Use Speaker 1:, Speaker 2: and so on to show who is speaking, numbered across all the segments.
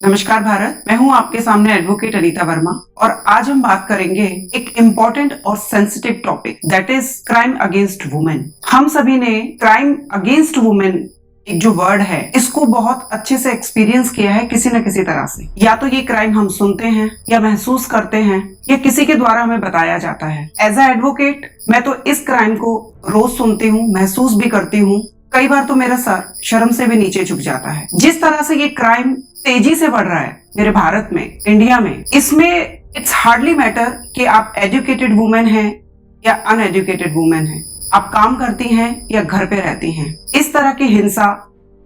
Speaker 1: नमस्कार भारत, मैं हूं आपके सामने एडवोकेट अनीता वर्मा और आज हम बात करेंगे एक इम्पोर्टेंट और sensitive topic that is crime against women. हम सभी ने क्राइम अगेंस्ट वुमेन एक जो वर्ड है इसको बहुत अच्छे से एक्सपीरियंस किया है किसी न किसी तरह से। या तो ये क्राइम हम सुनते हैं या महसूस करते हैं या किसी के द्वारा हमें बताया जाता है। एज अ एडवोकेट मैं तो इस क्राइम को रोज सुनती हूँ, महसूस भी करती हूँ। कई बार तो मेरा सर शर्म से भी नीचे झुक जाता है। जिस तरह से ये क्राइम तेजी से बढ़ रहा है मेरे भारत में, इंडिया में, इसमें इट्स हार्डली मैटर कि आप एजुकेटेड वुमेन हैं या अनएजुकेटेड वुमेन हैं, आप काम करती हैं या घर पे रहती हैं। इस तरह की हिंसा,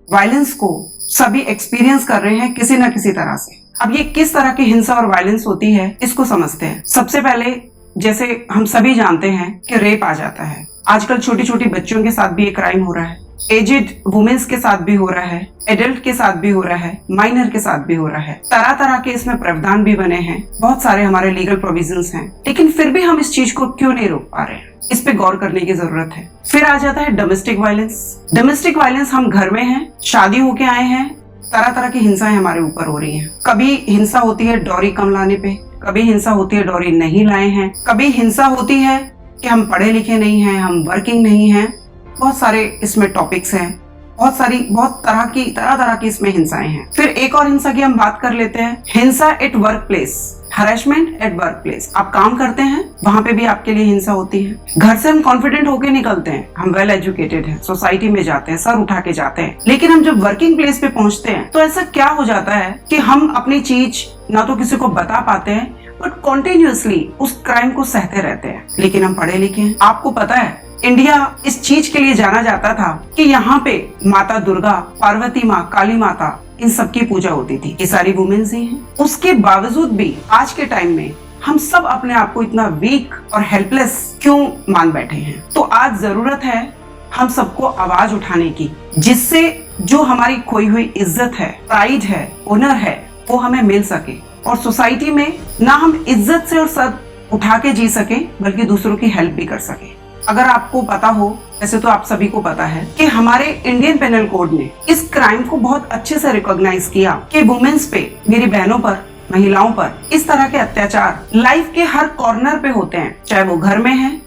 Speaker 1: वायलेंस को सभी एक्सपीरियंस कर रहे हैं किसी न किसी तरह से। अब ये किस तरह की हिंसा और वायलेंस होती है इसको समझते हैं। सबसे पहले जैसे हम सभी जानते हैं कि रेप आ जाता है। आजकल छोटी छोटी बच्चों के साथ भी ये क्राइम हो रहा है, एजेड वुमेन्स के साथ भी हो रहा है, एडल्ट के साथ भी हो रहा है, माइनर के साथ भी हो रहा है। तरह तरह के इसमें प्रावधान भी बने हैं, बहुत सारे हमारे लीगल प्रोविजंस हैं, लेकिन फिर भी हम इस चीज को क्यों नहीं रोक पा रहे हैं, इस पे गौर करने की जरूरत है। फिर आ जाता है डोमेस्टिक वायलेंस। डोमेस्टिक वायलेंस, हम घर में हैं, शादी होके आए हैं, तरह तरह की हिंसाएं हमारे ऊपर हो रही हैं। कभी हिंसा होती है डॉरी कम लाने पे, कभी हिंसा होती है डॉरी नहीं लाए हैं, कभी हिंसा होती है कि हम पढ़े लिखे नहीं हैं, हम वर्किंग नहीं हैं। बहुत सारे इसमें टॉपिक्स हैं, बहुत तरह तरह की इसमें हिंसाएं हैं। फिर एक और हिंसा की हम बात कर लेते हैं, हिंसा at work place, harassment at work place. आप काम करते हैं, वहां पे भी आपके लिए हिंसा होती है। घर से हम कॉन्फिडेंट होके निकलते हैं, हम वेल एजुकेटेड हैं, सोसाइटी में जाते हैं, सर उठा के जाते हैं, लेकिन हम जब वर्किंग प्लेस पे पहुंचते हैं तो ऐसा क्या हो जाता है कि हम अपनी चीज ना तो किसी को बता पाते हैं बट कॉन्टिन्यूअसली उस क्राइम को सहते रहते हैं। लेकिन हम पढ़े लिखे हैं। आपको पता है इंडिया इस चीज के लिए जाना जाता था कि यहाँ पे माता दुर्गा, पार्वती माँ, काली माता, इन सब की पूजा होती थी। ये सारी वुमेन्स ही हैं। उसके बावजूद भी आज के टाइम में हम सब अपने आप को इतना वीक और हेल्पलेस क्यों मान बैठे हैं। तो आज जरूरत है हम सबको आवाज उठाने की, जिससे जो हमारी खोई हुई इज्जत है, प्राइड है, ऑनर है, वो हमें मिल सके और सोसाइटी में ना हम इज्जत से और सर उठा के जी सके बल्कि दूसरों की हेल्प भी कर सके। अगर आपको पता हो, वैसे तो आप सभी को पता है कि हमारे इंडियन पेनल कोड ने इस क्राइम को बहुत अच्छे से रिकॉग्नाइज किया कि वुमेन्स पे, मेरी बहनों पर, महिलाओं पर इस तरह के अत्याचार लाइफ के हर कॉर्नर पे होते हैं, चाहे वो घर में है,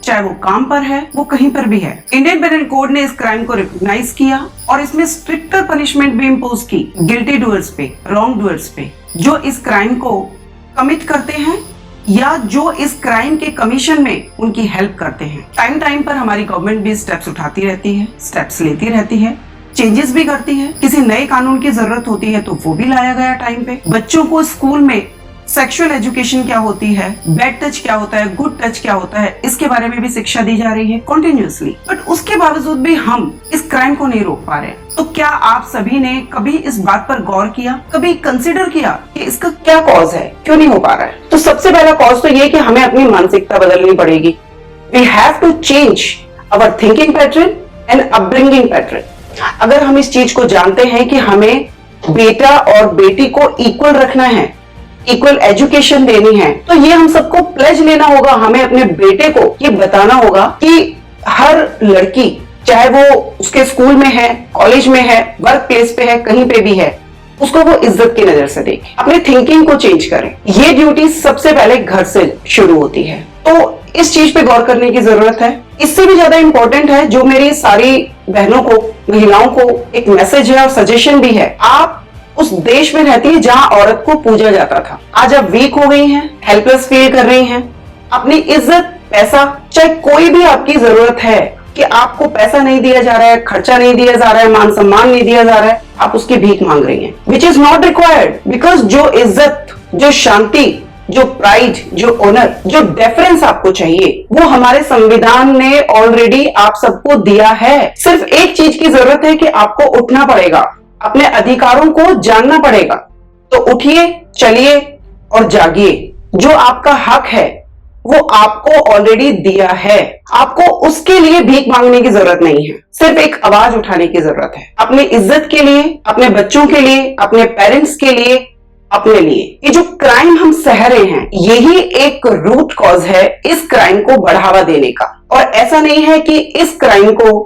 Speaker 1: चाहे वो काम पर है, वो कहीं पर भी है। इंडियन पेनल कोड ने इस क्राइम को रिकॉग्नाइज किया और इसमें स्ट्रिक्टर पनिशमेंट भी इम्पोज की गिल्टी डूअर्स पे, रॉन्ग डूअर्स पे, जो इस क्राइम को कमिट करते हैं या जो इस क्राइम के कमीशन में उनकी हेल्प करते हैं। टाइम टाइम पर हमारी गवर्नमेंट भी स्टेप्स उठाती रहती है, स्टेप्स लेती रहती है, चेंजेस भी करती है। किसी नए कानून की जरूरत होती है तो वो भी लाया गया टाइम पे। बच्चों को स्कूल में सेक्सुअल एजुकेशन क्या होती है, बैड टच क्या होता है, गुड टच क्या होता है, इसके बारे में भी शिक्षा दी जा रही है कंटिन्यूअसली। बट उसके बावजूद भी हम इस क्राइम को नहीं रोक पा रहे। तो क्या आप सभी ने कभी इस बात पर गौर किया, कभी कंसिडर किया कि इसका क्या कॉज है, क्यों नहीं हो पा रहा है? तो सबसे पहला कॉज तो ये कि हमें अपनी मानसिकता बदलनी पड़ेगी। We have to change our thinking pattern and upbringing pattern. अगर हम इस चीज को जानते हैं कि हमें बेटा और बेटी को इक्वल रखना है, इक्वल एजुकेशन देनी है, तो ये हम सबको प्लेज लेना होगा। हमें अपने बेटे को ये बताना होगा कि हर लड़की, चाहे वो उसके स्कूल में है, कॉलेज में है, वर्क प्लेस पे है, कहीं पे भी है, उसको वो इज्जत की नजर से देखे, अपने थिंकिंग को चेंज करें। ये ड्यूटी सबसे पहले घर से शुरू होती है। तो इस चीज पे गौर करने की जरूरत है। इससे भी ज्यादा इंपॉर्टेंट है, जो मेरी सारी बहनों को, महिलाओं को एक मैसेज है और सजेशन भी है। आप उस देश में रहती है जहां औरत को पूजा जाता था। आज आप वीक हो गई हैं, हेल्पलेस फील कर रही हैं। अपनी इज्जत, पैसा, चाहे कोई भी आपकी जरूरत है कि आपको पैसा नहीं दिया जा रहा है, खर्चा नहीं दिया जा रहा है, मान सम्मान नहीं दिया जा रहा है, आप उसकी भीख मांग रही हैं, which is not required. Because जो इज्जत, जो शांति, जो प्राइड, जो ऑनर, जो डेफरेंस आपको चाहिए, वो हमारे संविधान ने ऑलरेडी आप सबको दिया है। सिर्फ एक चीज की जरूरत है कि आपको उठना पड़ेगा, अपने अधिकारों को जानना पड़ेगा। तो उठिए, चलिए और जागिए। जो आपका हक है वो आपको ऑलरेडी दिया है। आपको उसके लिए भीख मांगने की जरूरत नहीं है, सिर्फ एक आवाज उठाने की जरूरत है। अपनी इज्जत के लिए, अपने बच्चों के लिए, अपने पेरेंट्स के लिए, अपने लिए। ये जो क्राइम हम सह रहे हैं, यही एक रूट कॉज है इस क्राइम को बढ़ावा देने का। और ऐसा नहीं है कि इस क्राइम को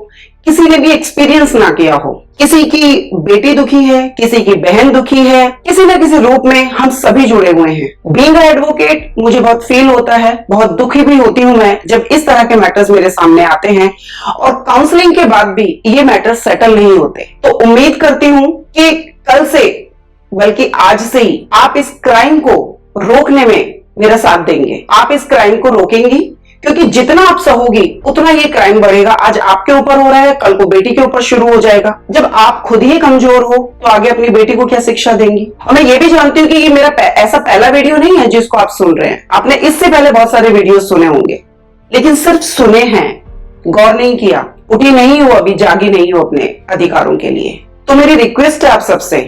Speaker 1: किसी ने भी एक्सपीरियंस ना किया हो। किसी की बेटी दुखी है, किसी की बहन दुखी है, किसी न किसी रूप में हम सभी जुड़े हुए हैं। बीइंग अ एडवोकेट मुझे बहुत फील होता है, बहुत दुखी भी होती हूं मैं जब इस तरह के मैटर्स मेरे सामने आते हैं और काउंसलिंग के बाद भी ये मैटर्स सेटल नहीं होते। तो उम्मीद करती हूं कि कल से, बल्कि आज से ही आप इस क्राइम को रोकने में मेरा साथ देंगे। आप इस क्राइम को रोकेंगी, क्योंकि जितना आप सहोगी उतना ये क्राइम बढ़ेगा। आज आपके ऊपर हो रहा है, कल को बेटी के ऊपर शुरू हो जाएगा। जब आप खुद ही कमजोर हो तो आगे अपनी बेटी को क्या शिक्षा देंगी। और मैं ये भी जानती हूँ कि ये मेरा ऐसा पहला वीडियो नहीं है जिसको आप सुन रहे हैं। आपने इससे पहले बहुत सारे वीडियो सुने होंगे, लेकिन सिर्फ सुने हैं, गौर नहीं किया, उठी नहीं हो, अभी जागी नहीं हो अपने अधिकारों के लिए। तो मेरी रिक्वेस्ट है आप सबसे,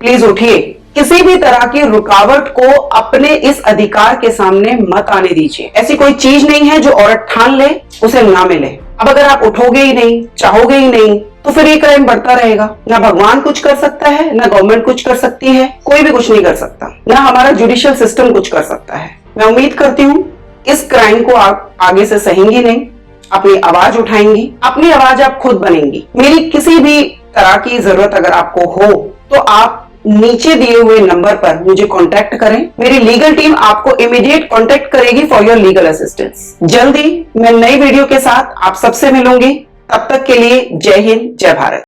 Speaker 1: प्लीज उठिए। किसी भी तरह की रुकावट को अपने इस अधिकार के सामने मत आने दीजिए। ऐसी कोई चीज नहीं है जो औरत ठान ले उसे ना मिले। अब अगर आप उठोगे ही नहीं, चाहोगे ही नहीं, तो फिर ये क्राइम बढ़ता रहेगा। ना भगवान कुछ कर सकता है, ना गवर्नमेंट कुछ कर सकती है, कोई भी कुछ नहीं कर सकता, ना हमारा जुडिशियल सिस्टम कुछ कर सकता है। मैं उम्मीद करती हूँ इस क्राइम को आप आगे से सहेंगी नहीं, अपनी आवाज उठाएंगी, अपनी आवाज आप खुद बनेंगी। मेरी किसी भी तरह की जरूरत अगर आपको हो तो आप नीचे दिए हुए नंबर पर मुझे कांटेक्ट करें। मेरी लीगल टीम आपको इमीडिएट कांटेक्ट करेगी फॉर योर लीगल असिस्टेंस। जल्दी मैं नई वीडियो के साथ आप सबसे मिलूंगी। तब तक के लिए जय हिंद, जय भारत।